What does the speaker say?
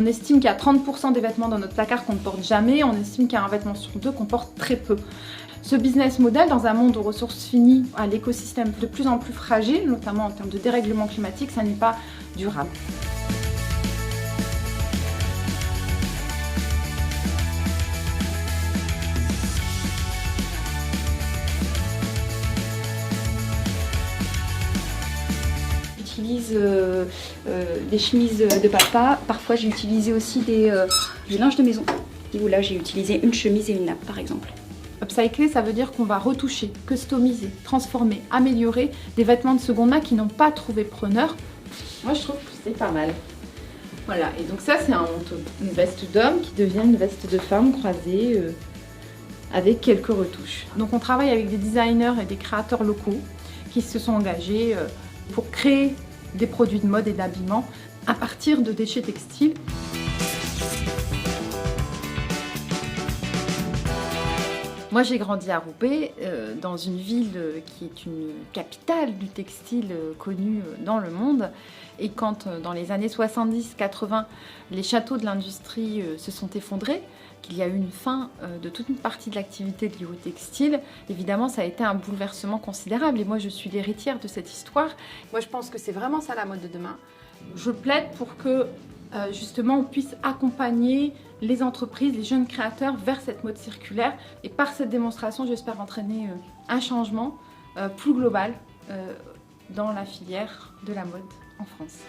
estime qu'il y a 30% des vêtements dans notre placard qu'on ne porte jamais, on estime qu'il y a un vêtement sur deux qu'on porte très peu. Ce business model, dans un monde aux ressources finies, à l'écosystème de plus en plus fragile, notamment en termes de dérèglement climatique, ça n'est pas durable. J'utilise des chemises de papa. Parfois, j'ai utilisé aussi du linge de maison. Où là, j'ai utilisé une chemise et une nappe, par exemple. Upcycler, ça veut dire qu'on va retoucher, customiser, transformer, améliorer des vêtements de seconde main qui n'ont pas trouvé preneur. Moi, je trouve que c'est pas mal. Voilà, et donc ça, c'est un manteau, une veste d'homme qui devient une veste de femme croisée avec quelques retouches. Donc on travaille avec des designers et des créateurs locaux qui se sont engagés pour créer des produits de mode et d'habillement à partir de déchets textiles. Moi, j'ai grandi à Roubaix, dans une ville qui est une capitale du textile connue dans le monde. Et quand, dans les années 70-80, les châteaux de l'industrie se sont effondrés, qu'il y a eu une fin de toute une partie de l'activité liée au textile, évidemment, ça a été un bouleversement considérable. Et moi, je suis l'héritière de cette histoire. Moi, je pense que c'est vraiment ça la mode de demain. Je plaide pour que justement on puisse accompagner les entreprises, les jeunes créateurs vers cette mode circulaire, et par cette démonstration j'espère entraîner un changement plus global dans la filière de la mode en France.